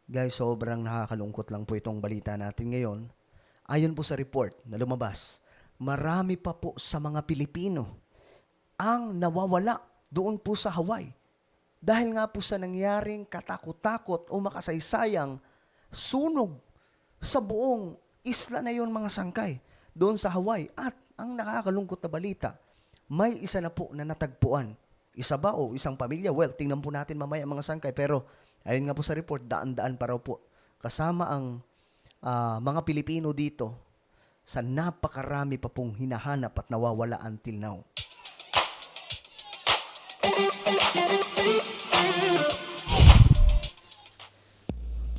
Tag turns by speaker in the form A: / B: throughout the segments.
A: Guys, sobrang nakakalungkot lang po itong balita natin ngayon. Ayon po sa report na lumabas, marami pa po sa mga Pilipino ang nawawala doon po sa Hawaii. Dahil nga po sa nangyaring katakot-takot o makasaysayang sunog sa buong isla na yon mga sangkay doon sa Hawaii. At ang nakakalungkot na balita, may isa na po na natagpuan. Isa ba o isang pamilya? Well, tingnan po natin mamaya mga sangkay. Pero ayun nga po sa report, daan-daan pa raw po. Kasama ang mga Pilipino dito sa napakarami pa pong hinahanap at nawawala until now.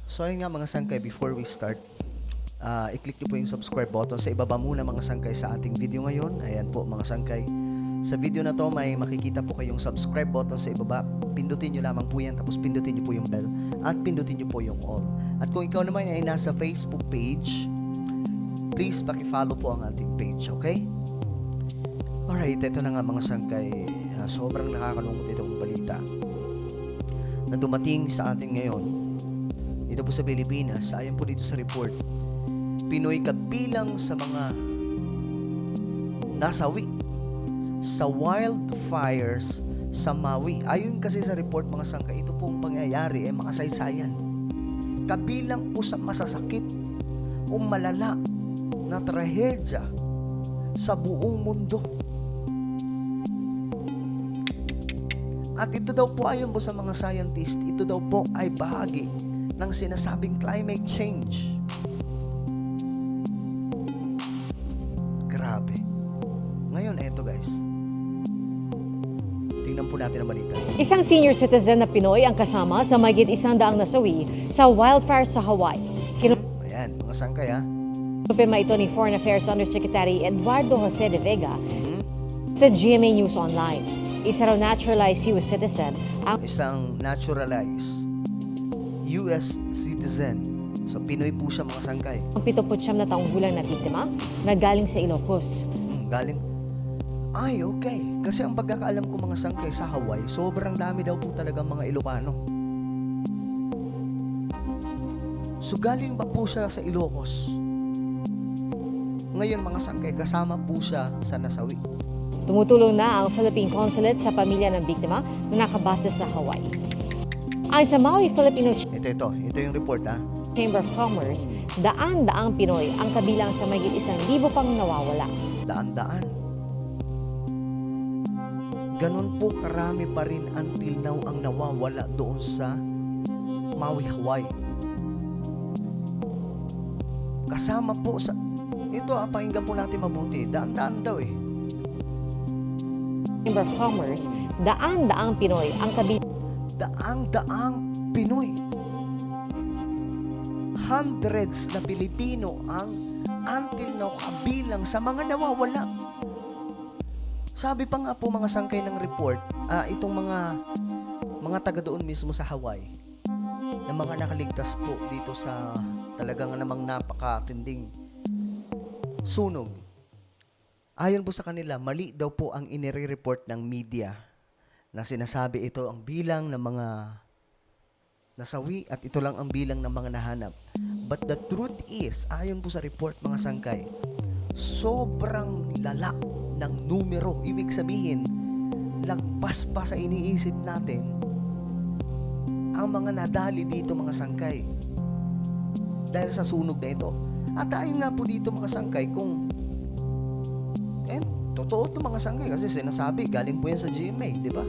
A: So ayun nga mga sangkay, before we start, i-click nyo po yung subscribe button sa ibaba muna mga sangkay sa ating video ngayon. Ayan po mga sangkay. Sa video na to may makikita po kayong subscribe button sa ibaba. Pindutin nyo lamang po yan, tapos pindutin nyo po yung bell at pindutin nyo po yung all. At kung ikaw naman ay nasa Facebook page, please paki-follow po ang ating page, okay? Alright, ito na nga mga sangkay. Sobrang nakakalungkot itong balita na dumating sa atin ngayon dito po sa Pilipinas. Ayon po dito sa report, Pinoy kabilang sa mga nasawi sa wildfires sa Maui. Ayon kasi sa report mga sangkay, ito pong pangyayari ay makasaysayan. Kabilang po sa masasakit o malala na trahedya sa buong mundo. At ito daw po ayon po sa mga scientist, ito daw po ay bahagi ng sinasabing climate change. Grabe. Ngayon, eto guys. Tingnan po natin ang balita.
B: Isang senior citizen na Pinoy ang kasama sa mahigit 100 nasawi sa wildfire sa Hawaii.
A: Ayan, mga sangkay ha.
B: Kinumpirma ito ni Foreign Affairs Undersecretary Eduardo Jose de Vega sa GMA News Online. Isa raw naturalized US citizen ang
A: Isang naturalized US citizen. So, Pinoy po siya mga sangkay.
B: 79 na taong gulang na biktima na galing sa Ilocos.
A: Galing. Ay, okay. Kasi ang pagkakaalam ko mga sangkay sa Hawaii, sobrang dami daw po talaga mga Ilocano. So, galing ba po siya sa Ilocos? Ngayon mga sangkay, kasama po siya sa nasawi.
B: Tumutulong na ang Philippine Consulate sa pamilya ng biktima na nakabase sa Hawaii. Ayon sa Maui Filipino
A: Ito yung report ha.
B: Chamber of Commerce, daan-daang Pinoy ang kabilang sa mahigit 1,000 pang nawawala.
A: Daan-daan. Ganon po karami pa rin until now ang nawawala doon sa Maui, Hawaii. Kasama po sa... Ito, pakinggan po natin mabuti. Daan-daan daw eh.
B: Chamber of Commerce, daan-daang Pinoy ang kabilang
A: Daang-daang Pinoy. Hundreds na Pilipino ang until now kabilang sa mga nawawala. Sabi pa nga po mga sangkay ng report, itong mga taga doon mismo sa Hawaii, na mga nakaligtas po dito sa talagang namang napakatinding sunog. Ayon po sa kanila, mali daw po ang inire-report ng media na sinasabi ito ang bilang ng mga nasawi at ito lang ang bilang ng mga nahanap. But the truth is, ayon po sa report mga sangkay, sobrang lala ng numero. Ibig sabihin, lagpas pa sa iniisip natin ang mga nadali dito mga sangkay dahil sa sunog na ito. At ayon nga po dito mga sangkay, kung totoo ito mga sangkay kasi sinasabi, galing po yan sa GMA, di ba?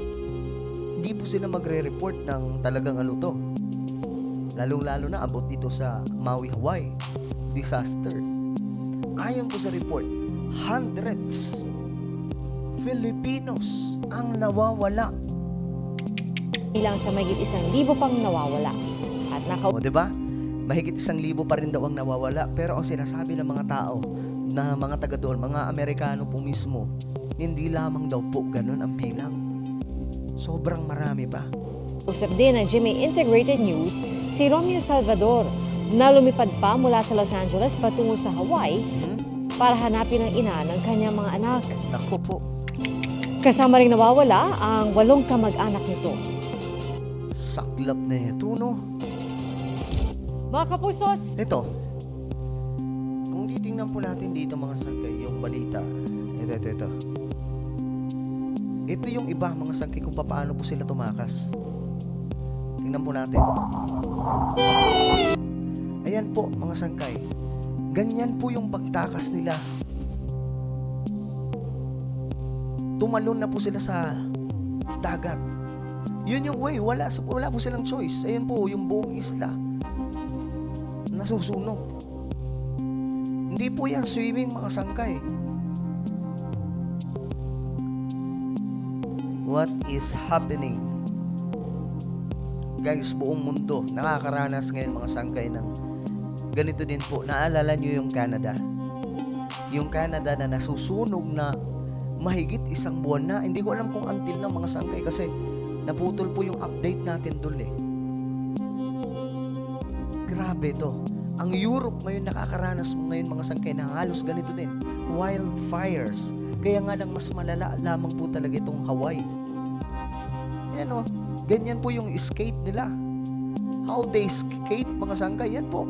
A: Hindi po sila magre-report ng talagang ano to. Lalong-lalo na abot dito sa Maui, Hawaii. Disaster. Ayon po sa report, hundreds Filipinos ang nawawala.
B: bilang sa mahigit 1,000 pang nawawala. At
A: O, di ba? Mahigit 1,000 pa rin daw ang nawawala. Pero ang sinasabi ng mga tao, na mga taga doon, mga Amerikano po mismo, hindi lamang daw po ganun ang bilang. Sobrang marami pa.
B: usap din ng GMA Integrated News si Romeo Salvador na lumipad pa mula sa Los Angeles patungo sa Hawaii para hanapin ang ina ng kanyang mga anak.
A: Naku po.
B: Kasama ring nawawala ang 8 kamag-anak nito.
A: Saklap na ito, no?
B: Mga kapusos,
A: Ito, kung titingnan po natin dito mga sangkay, yung balita. Ito. Ito yung iba mga sangkay kung paano po sila tumakas. Tingnan po natin. Ayan po mga sangkay. Ganyan po yung pagtakas nila. Tumalon na po sila sa dagat. Yun yung way. Wala po silang choice. Ayan po yung buong isla. Nasusunog. Hindi po yan swimming mga sangkay. What is happening? Guys, buong mundo nakakaranas ngayon mga sangkay ng ganito din po. Naalala nyo yung Canada? Yung Canada na nasusunog na mahigit 1 buwan na. Hindi ko alam kung until na mga sangkay kasi naputol po yung update natin dun eh. Grabe to. Ang Europe ngayon nakakaranas ngayon mga sangkay na halos ganito din. Wildfires. Kaya nga lang mas malala lamang po talaga itong Hawaii. Yan o. Ganyan po yung escape nila. How they escape mga sangkay. Yan po.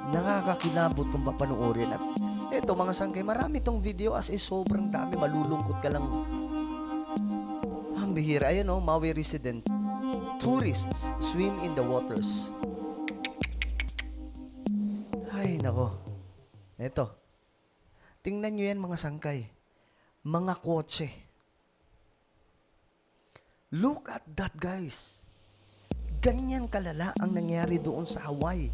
A: Nakakakilabot kung papanoorin. At eto mga sangkay, marami tong video as is sobrang dami. Malulungkot ka lang. Ang bihira. Ayan o, Maui resident. Tourists swim in the waters. Ay, nako. Eto. Tingnan nyo yan mga sangkay. Mga kotse. Look at that, guys. Ganyan kalala ang nangyari doon sa Hawaii.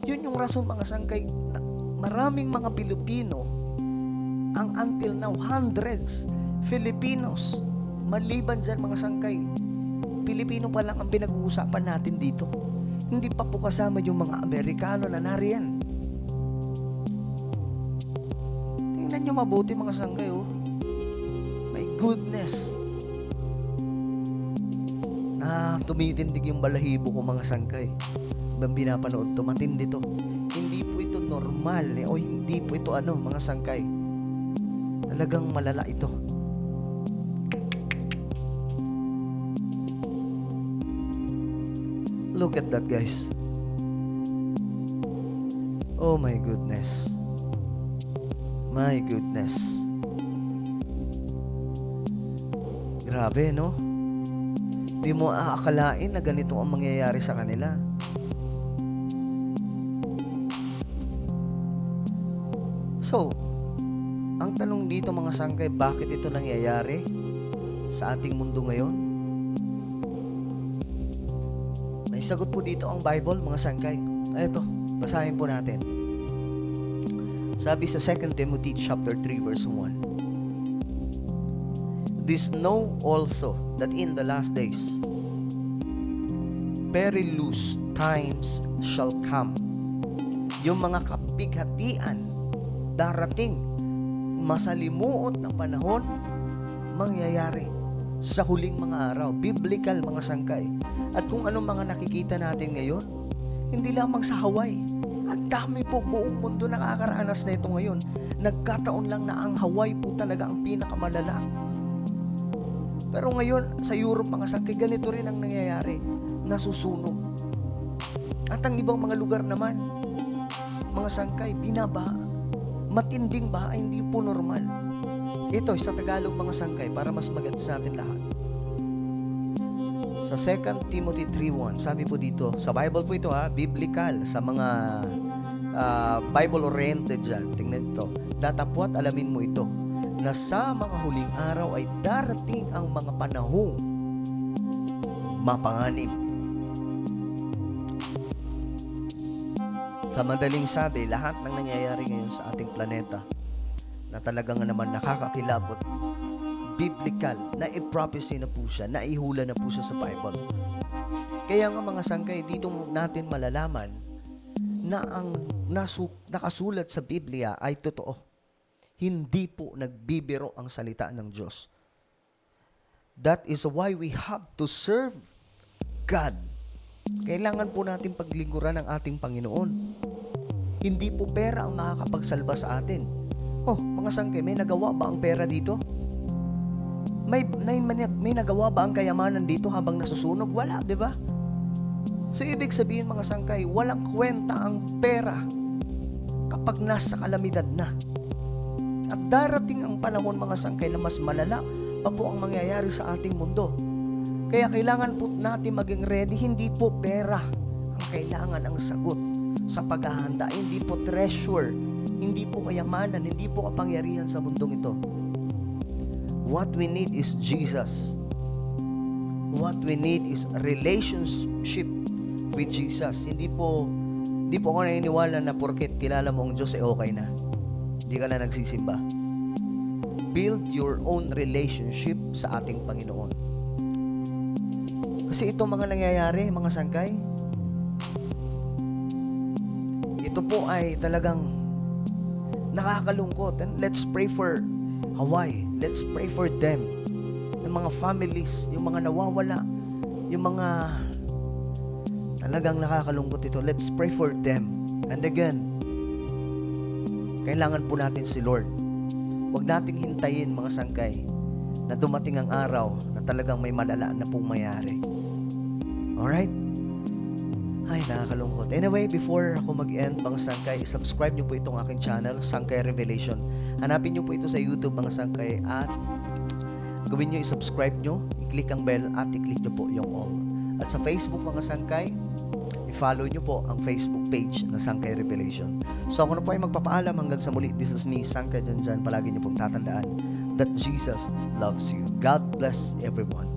A: Yun yung rason mga sangkay na maraming mga Pilipino ang until now hundreds Filipinos maliban dyan mga sangkay Pilipino pa lang ang pinag-uusapan natin dito. Hindi pa po kasama yung mga Amerikano na nariyan. Tingnan nyo mabuti mga sangkay oh. My goodness. Tumitindig yung balahibo ko mga sangkay. Bang pinapanood to, matindi to. Hindi po ito normal o hindi po ito mga sangkay. Talagang malala ito. Look at that, guys. Oh my goodness. My goodness. Grabe, no? Di mo aakalain na ganito ang mangyayari sa kanila. So, ang tanong dito mga sangkay, bakit ito nangyayari sa ating mundo ngayon? May sagot po dito ang Bible mga sangkay. Ito, basahin po natin. Sabi sa 2 Timothy chapter 3 verse 1. This know also that in the last days perilous times shall come. Yung mga kapighatian darating, masalimuot na panahon mangyayari sa huling mga araw. Biblical mga sangkay. At kung anong mga nakikita natin ngayon, hindi lamang sa Hawaii. Ang dami po, buong mundo nakakaranas na ito ngayon. Nagkataon lang na ang Hawaii po talaga ang pinakamalala. Pero ngayon, sa Europe mga sangkay, ganito rin ang nangyayari. Nasusunog. At ang ibang mga lugar naman, mga sangkay, binabaha. Matinding baha, hindi po normal. Ito, sa Tagalog mga sangkay, para mas maganda sa atin lahat. Sa 2 Timothy 3:1, sabi po dito, sa Bible po ito biblical, sa mga Bible-oriented dyan, tingnan ito, datapwat alamin mo ito, na sa mga huling araw ay darating ang mga panahong mapanganib. Sa madaling sabi, lahat ng nangyayari ngayon sa ating planeta na talagang naman nakakakilabot, biblical, na i-prophecy na po siya, na ihula na po siya sa Bible. Kaya nga mga sangkay, dito natin malalaman na ang nakasulat sa Biblia ay totoo. Hindi po nagbibiro ang salita ng Diyos. That is why we have to serve God. Kailangan po natin paglingkuran ng ating Panginoon. Hindi po pera ang makakapagsalba sa atin. Oh, mga sangkay, may nagawa ba ang pera dito? May nagawa ba ang kayamanan dito habang nasusunog? Wala, di ba? So, ibig sabihin mga sangkay, walang kwenta ang pera kapag nasa kalamidad na. At darating ang panahon mga sangkay na mas malala pa po ang mangyayari sa ating mundo. Kaya kailangan po natin maging ready, hindi po pera ang kailangan ang sagot sa paghahanda, hindi po treasure, hindi po kayamanan, hindi po kapangyarihan sa mundong ito. What we need is Jesus. What we need is a relationship with Jesus. Hindi po ako naniniwala na porket kilala mo ang Diyos okay na. Hindi ka na nagsisimba. Build your own relationship sa ating Panginoon. Kasi itong mga nangyayari, mga sangkay, ito po ay talagang nakakalungkot. And let's pray for Hawaii. Let's pray for them. Yung mga families, yung mga nawawala, yung mga talagang nakakalungkot ito. Let's pray for them. And again, kailangan po natin si Lord. Huwag nating hintayin mga sangkay na dumating ang araw na talagang may malala na pong mayari. Alright? Ay, nakakalungkot. Anyway, before ako mag-end, mga sangkay, subscribe nyo po itong aking channel, Sangkay Revelation. Hanapin nyo po ito sa YouTube, mga sangkay, at gawin nyo, i-subscribe nyo, i-click ang bell, at i-click nyo po yung all. At sa Facebook, mga sangkay, i-follow nyo po ang Facebook page na Sangkay Revelation. So ako na po ay magpapaalam hanggang sa muli. This is me, Sangkay Janjan. Palagi nyo pong tatandaan that Jesus loves you. God bless everyone.